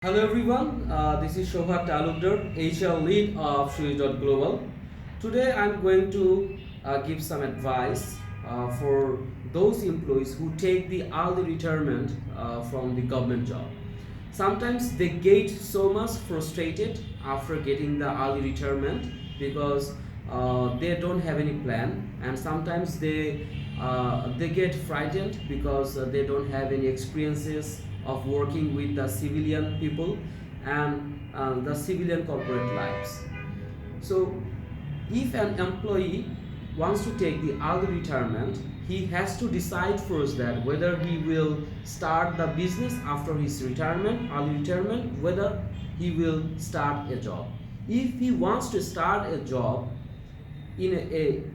Hello everyone, this is Shobha Talukdar, HR lead of Global. Today I'm going to give some advice for those employees who take the early retirement from the government job. Sometimes they get so much frustrated after getting the early retirement because they don't have any plan, and sometimes they get frightened because they don't have any experiences of working with the civilian people and the civilian corporate lives. So if an employee wants to take the early retirement, he has to decide first that whether he will start the business after his retirement, early retirement, whether he will start a job. If he wants to start a job in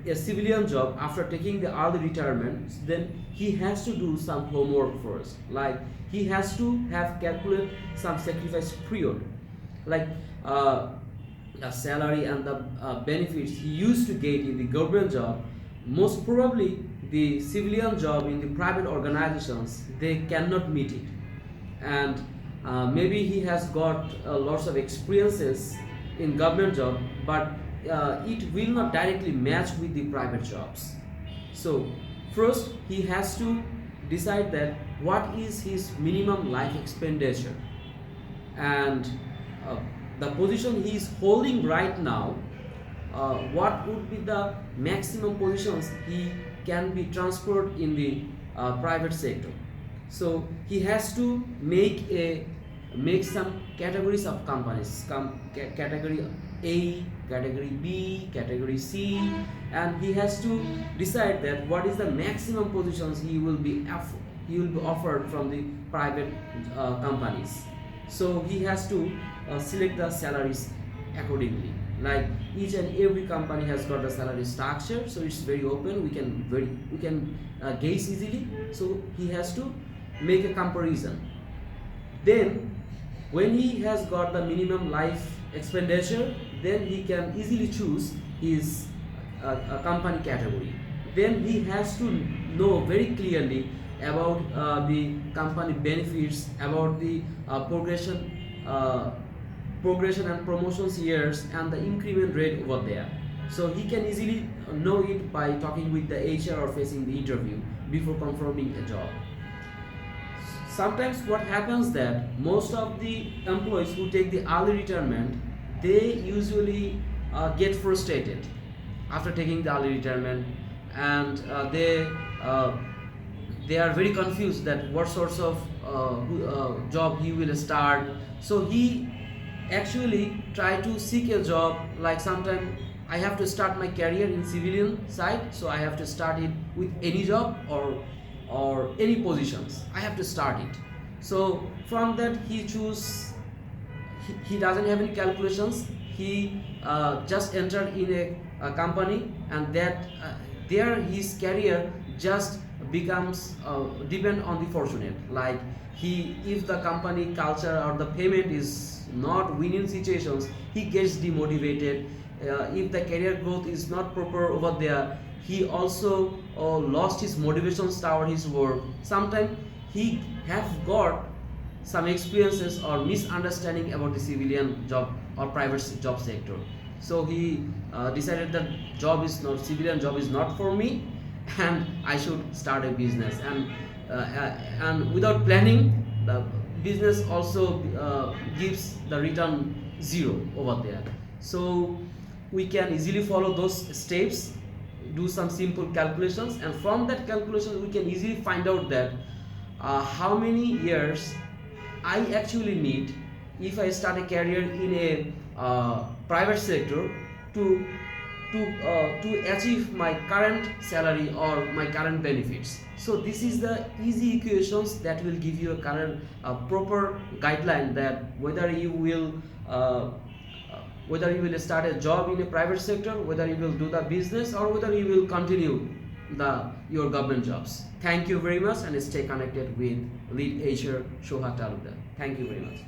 a civilian job after taking the early retirement, then he has to do some homework first. Like he has to have calculate some sacrifice period, like the salary and the benefits he used to get in the government job. Most probably the civilian job in the private organizations, they cannot meet it, and maybe he has got lots of experiences in government job, but it will not directly match with the private jobs. So first he has to decide that what is his minimum life expenditure, and uh, the position he is holding right now, what would be the maximum positions he can be transferred in the private sector. So he has to make some categories of companies, category A, category B, category C, and he has to decide that what is the maximum positions he will be offered from the private companies. So he has to select the salaries accordingly. Like each and every company has got the salary structure, so it's very open. We can gauge easily. So he has to make a comparison. Then when he has got the minimum life expenditure, then he can easily choose his company category. Then he has to know very clearly about the company benefits, about the progression and promotions years, and the increment rate over there. So he can easily know it by talking with the HR or facing the interview before confirming a job. Sometimes what happens that most of the employees who take the early retirement, they usually get frustrated after taking the early retirement, and they are very confused that what sorts of job he will start. So he actually try to seek a job, like sometime I have to start my career in civilian side, so I have to start it with any job or any positions. I have to start it. So from that he choose. He doesn't have any calculations. He just entered in a company, and that there his career just becomes depend on the fortunate. Like if the company culture or the payment is not winning situations, he gets demotivated. If the career growth is not proper over there, he also lost his motivations toward his work. Sometimes he have got some experiences or misunderstanding about the civilian job or private job sector. So he decided that civilian job is not for me, and I should start a business. And without planning, the business also gives the return zero over there. So we can easily follow those steps, do some simple calculations, and from that calculation we can easily find out that how many years I actually need if I start a career in a private sector to achieve my current salary or my current benefits. So this is the easy equations that will give you a current proper guideline that whether you will start a job in a private sector, whether you will do the business, or whether you will continue your government jobs. Thank you very much, and stay connected with lead HR Shohat Talukdar. Thank you very much.